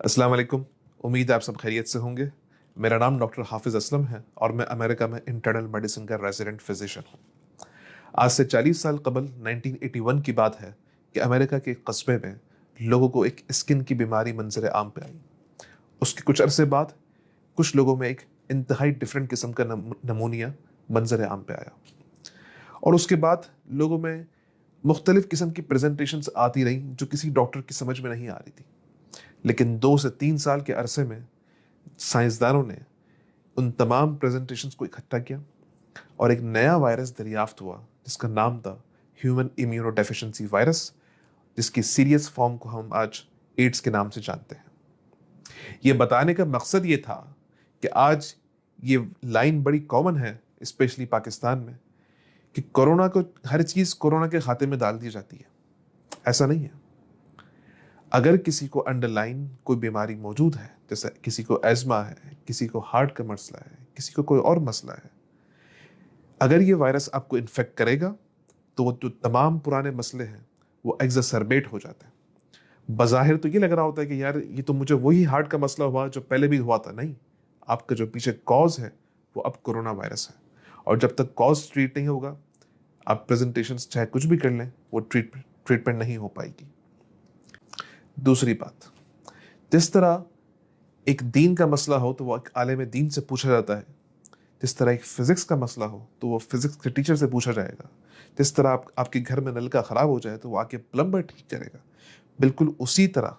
अस्सलाम वालेकुम। उम्मीद है आप सब खैरियत से होंगे। मेरा नाम डॉक्टर हाफिज़ असलम है और मैं अमेरिका में इंटरनल मेडिसिन का रेजिडेंट फिजिशियन हूँ। आज से 40 साल कबल 1981 की बात है कि अमेरिका के एक कस्बे में लोगों को एक स्किन की बीमारी मंजर आम पे आई। उसके कुछ अरसे बाद कुछ लोगों में एक इंतहाई डिफरेंट किस्म का नमूनिया मंजर आम पे आया और उसके बाद लोगों में मुख्तलिफ किस्म की प्रेजेंटेशंस आती रही जो किसी डॉक्टर की समझ में नहीं आ रही थी। लेकिन 2 से 3 साल के अरसे में साइंसदानों ने उन तमाम प्रेजेंटेशंस को इकट्ठा किया और एक नया वायरस दरियाफ्त हुआ जिसका नाम था ह्यूमन इम्यूनोडेफिशिएंसी वायरस, जिसकी सीरियस फॉर्म को हम आज एड्स के नाम से जानते हैं। ये बताने का मकसद ये था कि आज ये लाइन बड़ी कॉमन है स्पेशली पाकिस्तान में कि कोरोना को हर चीज कोरोना के खाते में डाल दी जाती है। ऐसा नहीं है। अगर किसी को अंडरलाइन कोई बीमारी मौजूद है, जैसे किसी को एज़मा है, किसी को हार्ट का मसला है, किसी को कोई और मसला है, अगर ये वायरस आपको इन्फेक्ट करेगा तो वो जो तमाम पुराने मसले हैं वो एग्जैसरबेट हो जाते हैं। बज़ाहिर तो ये लग रहा होता है कि यार ये तो मुझे वही हार्ट का मसला हुआ जो पहले भी हुआ था। नहीं, आपका जो पीछे कॉज है वो अब कोरोना वायरस है और जब तक कॉज ट्रीट नहीं होगा, आप प्रेजेंटेशन चाहे कुछ भी कर लें, वो ट्रीटमेंट नहीं हो पाएगी। दूसरी बात, जिस तरह एक दीन का मसला हो तो वो एक आलिम दीन से पूछा जाता है, जिस तरह एक फिजिक्स का मसला हो तो वो फिजिक्स के टीचर से पूछा जाएगा, जिस तरह आपके घर में नल का खराब हो जाए तो वो आके प्लम्बर ठीक करेगा, बिल्कुल उसी तरह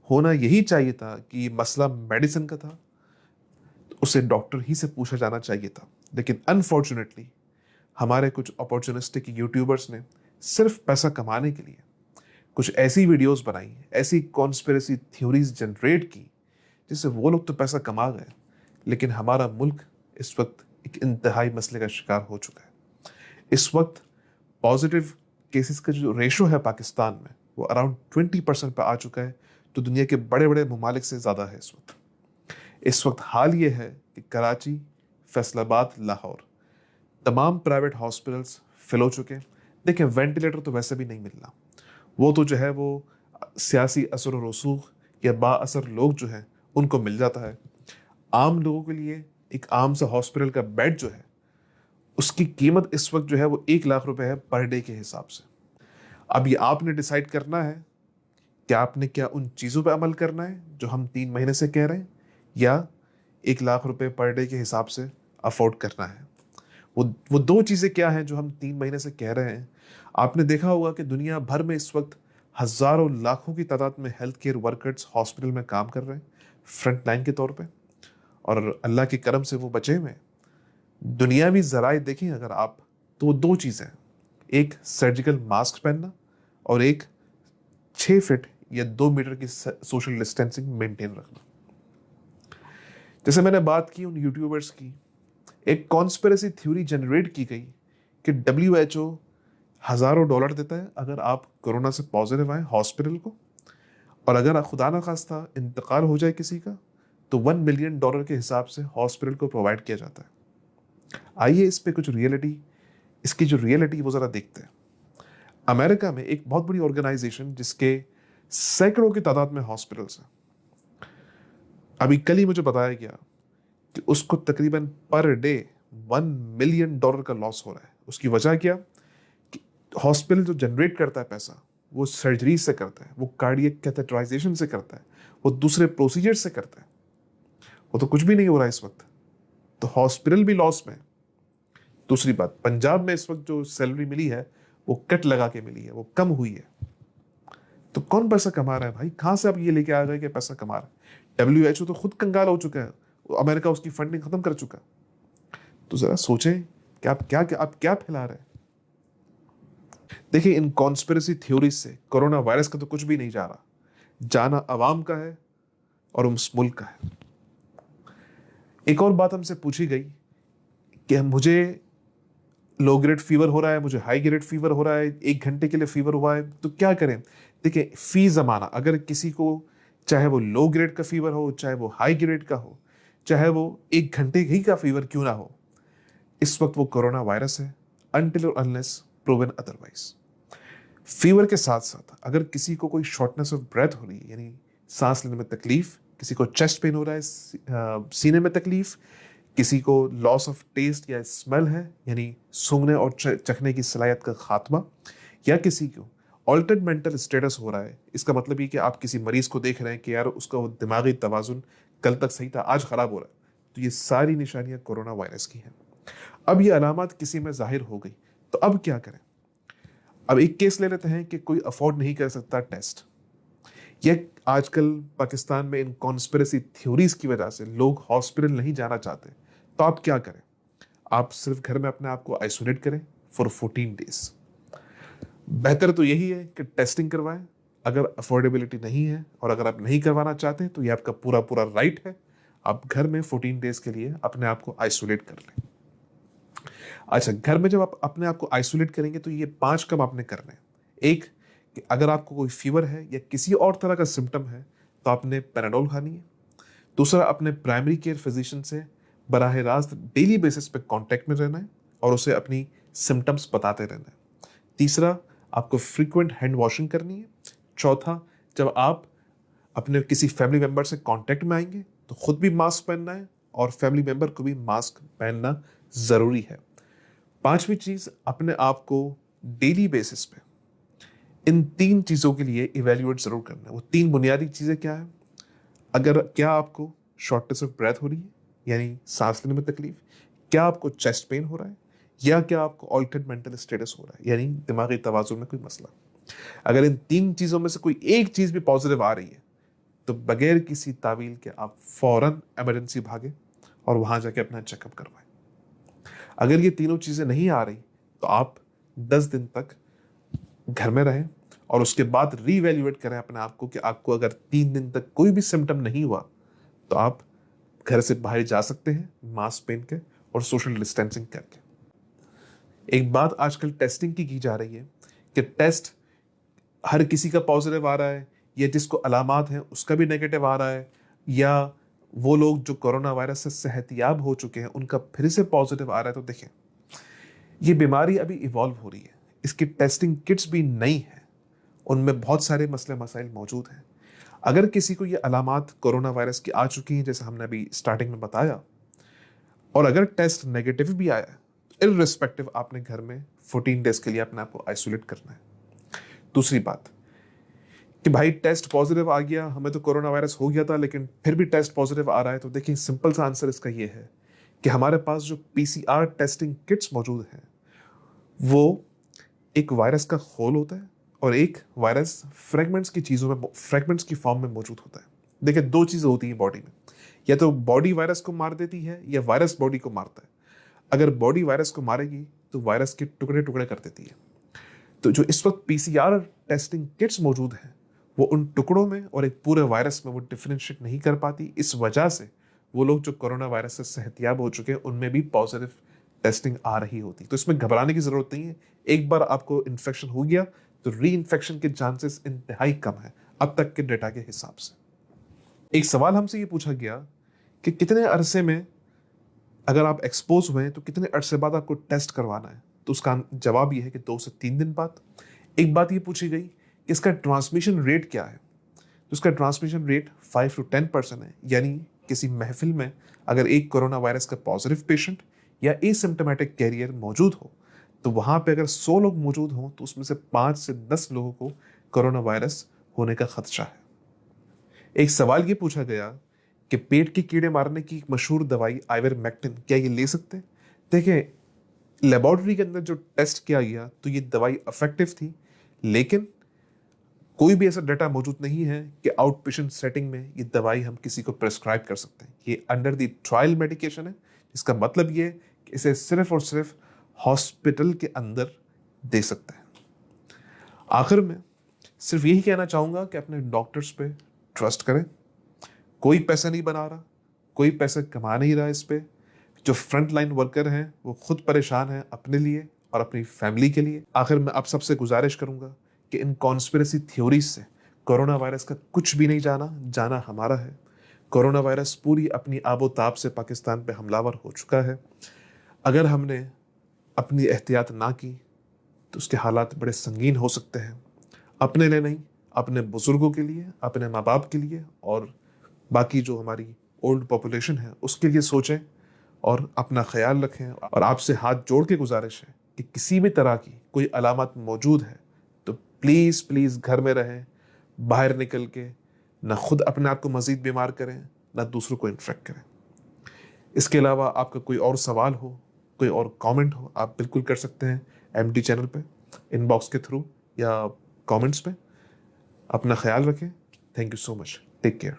होना यही चाहिए था कि ये मसला मेडिसिन का था तो उसे डॉक्टर ही से पूछा जाना चाहिए था। लेकिन अनफॉर्चुनेटली हमारे कुछ अपॉर्चुनिस्टिक यूट्यूबर्स ने सिर्फ पैसा कमाने के लिए कुछ ऐसी वीडियोस बनाई, ऐसी कॉन्स्पिरेसी थ्योरीज जनरेट की जिससे वो लोग तो पैसा कमा गए, लेकिन हमारा मुल्क इस वक्त एक इंतहाई मसले का शिकार हो चुका है। इस वक्त पॉजिटिव केसेस का जो रेशो है पाकिस्तान में वो अराउंड 20% पे आ चुका है, जो दुनिया के बड़े बड़े ममालिक से ज़्यादा है। इस वक्त हाल ये है कि कराची, फैसलाबाद, लाहौर तमाम प्राइवेट हॉस्पिटल्स फिल हो चुके हैं। देखिए, वेंटिलेटर तो वैसे भी नहीं मिलना, वो तो जो है वो सियासी असर और रसूख या बाअसर लोग जो हैं उनको मिल जाता है। आम लोगों के लिए एक आम सा हॉस्पिटल का बेड जो है उसकी कीमत इस वक्त जो है वो 1 लाख रुपए है पर डे के हिसाब से। अब ये आपने डिसाइड करना है कि आपने क्या उन चीज़ों पे अमल करना है जो हम 3 महीने से कह रहे हैं, या 1 लाख रुपए पर डे के हिसाब से अफोर्ड करना है। वो दो चीज़ें क्या हैं जो हम 3 महीने से कह रहे हैं। आपने देखा होगा कि दुनिया भर में इस वक्त हज़ारों लाखों की तादाद में हेल्थ केयर वर्कर्स हॉस्पिटल में काम कर रहे हैं फ्रंट लाइन के तौर पे, और अल्लाह के करम से वो बचे हुए हैं। दुनियावी ज़राए देखें अगर आप, तो वो दो चीज़ें हैं, एक सर्जिकल मास्क पहनना और एक 6 फीट या 2 मीटर की सोशल डिस्टेंसिंग मेंटेन रखना। जैसे मैंने बात की उन यूट्यूबर्स की, एक कॉन्स्पिरेसी थ्योरी जनरेट की गई कि WHO हज़ारों डॉलर देता है अगर आप कोरोना से पॉजिटिव आए हॉस्पिटल को, और अगर खुदा न खास्ता इंतकाल हो जाए किसी का तो $1 मिलियन के हिसाब से हॉस्पिटल को प्रोवाइड किया जाता है। आइए इस पे कुछ रियलिटी, इसकी जो रियलिटी वो ज़रा देखते हैं। अमेरिका में एक बहुत बड़ी ऑर्गेनाइजेशन जिसके सैकड़ों की तादाद में हॉस्पिटल्स हैं, अभी कल ही मुझे बताया गया कि उसको तकरीबन पर डे $1 मिलियन का लॉस हो रहा है। उसकी वजह क्या? कि हॉस्पिटल जो जनरेट करता है पैसा वो सर्जरी से करता है, वो कार्डियक कैथेटराइजेशन से करता है, वो दूसरे प्रोसीजर से करता है। वो तो कुछ भी नहीं हो रहा है इस वक्त, तो हॉस्पिटल भी लॉस में। दूसरी बात, पंजाब में इस वक्त जो सैलरी मिली है वो कट लगा के मिली है, वो कम हुई है। तो कौन पैसा कमा रहा है भाई? कहां से आप ये लेके आ गए कि पैसा कमा रहा है? WHO तो खुद कंगाल हो चुका है, अमेरिका उसकी फंडिंग खत्म कर चुका। तो जरा सोचें कि आप क्या फैला रहे हैं। देखिए, इन कॉन्स्पिरेसी थ्योरीज से कोरोना वायरस का तो कुछ भी नहीं जा रहा, जाना अवाम का है और उस मुल्क का है। एक और बात हमसे पूछी गई कि मुझे लो ग्रेड फीवर हो रहा है, मुझे हाई ग्रेड फीवर हो रहा है, 1 घंटे के लिए फीवर हुआ है, तो क्या करें? देखिए, फी जमाना अगर किसी को, चाहे वो लो ग्रेड का फीवर हो, चाहे वो हाई ग्रेड का हो, चाहे वो 1 घंटे ही का फीवर क्यों ना हो, इस वक्त वो कोरोना वायरस है, अनटिल और अनलेस प्रूवन अदरवाइज। फीवर के साथ साथ अगर किसी को कोई शॉर्टनेस ऑफ ब्रेथ हो रही है, यानी सांस लेने में तकलीफ, किसी को चेस्ट पेन हो रहा है, सीने में तकलीफ, किसी को लॉस ऑफ टेस्ट या स्मेल है, यानी सूंघने और चखने की सलाहियत का खात्मा, या किसी को ऑल्टर्ड मेंटल स्टेटस हो रहा है। इसका मतलब ये कि आप किसी मरीज को देख रहे हैं कि यार उसका वो दिमागी तवाजुन कल तक सही था, आज खराब हो रहा है। तो ये सारी निशानियां कोरोना वायरस की हैं। अब ये अलामत किसी में जाहिर हो गई तो अब क्या करें? अब एक केस ले लेते हैं कि कोई अफोर्ड नहीं कर सकता टेस्ट। ये आजकल पाकिस्तान में इन कॉन्स्पिरेसी थ्योरीज की वजह से लोग हॉस्पिटल नहीं जाना चाहते। तो आप क्या करें? आप सिर्फ घर में अपने आप को आइसोलेट करें फॉर 14 डेज। बेहतर तो यही है कि टेस्टिंग करवाएं। अगर अफोर्डेबिलिटी नहीं है और अगर आप नहीं करवाना चाहते तो ये आपका पूरा पूरा राइट है। आप घर में 14 डेज के लिए अपने आप को आइसोलेट कर लें। अच्छा, घर में जब आप अपने आप को आइसोलेट करेंगे तो ये 5 काम आपने करने हैं। एक, कि अगर आपको कोई फीवर है या किसी और तरह का सिम्टम है तो आपने पैराडोल खानी है। दूसरा, अपने प्राइमरी केयर फिजिशियन से बराह रास्त डेली बेसिस पे कांटेक्ट में रहना है और उसे अपनी सिम्टम्स बताते रहना है। तीसरा, आपको फ्रीक्वेंट हैंड वॉशिंग करनी है। चौथा, जब आप अपने किसी फैमिली मेंबर से कांटेक्ट में आएंगे तो खुद भी मास्क पहनना है और फैमिली मेंबर को भी मास्क पहनना जरूरी है। पांचवी चीज, अपने आप को डेली बेसिस पे इन 3 चीजों के लिए इवेल्युएट जरूर करना है। वो 3 बुनियादी चीजें क्या है? अगर क्या आपको शॉर्टनेस ऑफ ब्रेथ हो रही है, यानी सांस लेने में तकलीफ, क्या आपको चेस्ट पेन हो रहा है, या क्या आपको ऑल्टर्ड मेंटल स्टेटस हो रहा है, यानी दिमागी तवाजुन में कोई मसला। अगर इन 3 चीजों में से कोई एक चीज भी पॉजिटिव आ रही है तो बगैर किसी तावील के आप फौरन इमरजेंसी भागे और वहां जाके अपना चेकअप करवाएं। अगर ये तीनों चीजें नहीं आ रही तो आप 10 दिन तक घर में रहें और उसके बाद रीवैल्यूएट करें अपने आप को कि आपको अगर 3 दिन तक कोई भी सिम्टम नहीं हुआ तो आप घर से बाहर जा सकते हैं मास्क पहन के और सोशल डिस्टेंसिंग करके। एक बात आजकल टेस्टिंग की जा रही है कि टेस्ट हर किसी का पॉजिटिव आ रहा है, या जिसको अलामात हैं उसका भी नेगेटिव आ रहा है, या वो लोग जो कोरोना वायरस से सेहतियाब हो चुके हैं उनका फिर से पॉजिटिव आ रहा है। तो देखें, ये बीमारी अभी इवॉल्व हो रही है, इसकी टेस्टिंग किट्स भी नई है, उनमें बहुत सारे मसले मसाइल मौजूद हैं। अगर किसी को ये अलामात कोरोना वायरस की आ चुकी हैं जैसे हमने अभी स्टार्टिंग में बताया, और अगर टेस्ट नेगेटिव भी आया तो इररिस्पेक्टिव आपने घर में 14 डेज के लिए अपने आप को आइसोलेट करना है। दूसरी बात कि भाई टेस्ट पॉजिटिव आ गया, हमें तो कोरोना वायरस हो गया था लेकिन फिर भी टेस्ट पॉजिटिव आ रहा है, तो देखिए सिंपल सा आंसर इसका ये है कि हमारे पास जो पीसीआर टेस्टिंग किट्स मौजूद हैं वो एक वायरस का खोल होता है और एक वायरस फ्रेगमेंट्स की फॉर्म में मौजूद होता है। देखिए, 2 चीजें होती हैं बॉडी में, या तो बॉडी वायरस को मार देती है या वायरस बॉडी को मारता है। अगर बॉडी वायरस को मारेगी तो वायरस के टुकड़े टुकड़े कर देती है। तो जो इस वक्त पीसीआर टेस्टिंग किट्स मौजूद हैं वो उन टुकड़ों में और एक पूरे वायरस में वो डिफरेंशिएट नहीं कर पाती। इस वजह से वो लोग जो कोरोना वायरस से सेहतियाब हो चुके हैं उनमें भी पॉजिटिव टेस्टिंग आ रही होती। तो इसमें घबराने की जरूरत नहीं है। एक बार आपको इन्फेक्शन हो गया तो री इन्फेक्शन के चांसेस इंतहाई कम है अब तक के डेटा के हिसाब से। एक सवाल हमसे ये पूछा गया कि कितने अरसे में अगर आप एक्सपोज हुए तो कितने अरसे बाद आपको टेस्ट करवाना है? तो उसका जवाब ये है कि 2 से 3 दिन बाद। एक बात ये पूछी गई कि इसका ट्रांसमिशन रेट क्या है? तो इसका ट्रांसमिशन रेट 5 to 10% है, यानी किसी महफिल में अगर एक कोरोना वायरस का पॉजिटिव पेशेंट या एसिम्प्टोमेटिक कैरियर मौजूद हो तो वहां पे अगर 100 लोग मौजूद हों तो उसमें से 5 से 10 लोगों को कोरोना वायरस होने का खदशा है। एक सवाल ये पूछा गया कि पेट के कीड़े मारने की एक मशहूर दवाई आइवरमेक्टिन क्या ये ले सकते हैं? देखिए, लेबोरेटरी के अंदर जो टेस्ट किया गया तो ये दवाई इफेक्टिव थी, लेकिन कोई भी ऐसा डाटा मौजूद नहीं है कि आउट पेशेंट सेटिंग में ये दवाई हम किसी को प्रेस्क्राइब कर सकते हैं। ये अंडर द ट्रायल मेडिकेशन है, इसका मतलब ये कि इसे सिर्फ और सिर्फ हॉस्पिटल के अंदर दे सकते हैं। आखिर में सिर्फ यही कहना चाहूंगा कि अपने डॉक्टर्स पे ट्रस्ट करें। कोई पैसा नहीं बना रहा, कोई पैसा कमा नहीं रहा इस पे। जो फ्रंट लाइन वर्कर हैं वो खुद परेशान हैं अपने लिए और अपनी फैमिली के लिए। आखिर में आप सबसे गुजारिश करूंगा कि इन कॉन्स्पिरेसी थ्योरीज से कोरोना वायरस का कुछ भी नहीं जाना हमारा है। कोरोना वायरस पूरी अपनी आबोताब से पाकिस्तान पे हमलावर हो चुका है। अगर हमने अपनी एहतियात ना की तो उसके हालात बड़े संगीन हो सकते हैं, अपने लिए नहीं, अपने बुजुर्गों के लिए, अपने माँ बाप के लिए और बाकी जो हमारी ओल्ड पॉपुलेशन है उसके लिए सोचें और अपना ख्याल रखें। और आपसे हाथ जोड़ के गुजारिश है कि किसी भी तरह की कोई अलामत मौजूद है तो प्लीज़ प्लीज़ घर में रहें, बाहर निकल के ना खुद अपने आप को मज़ीद बीमार करें ना दूसरों को इन्फेक्ट करें। इसके अलावा आपका कोई और सवाल हो, कोई और कमेंट हो, आप बिल्कुल कर सकते हैं एमडी चैनल पे, इनबॉक्स के थ्रू या कमेंट्स पे। अपना ख्याल रखें। Thank you so much. Take care.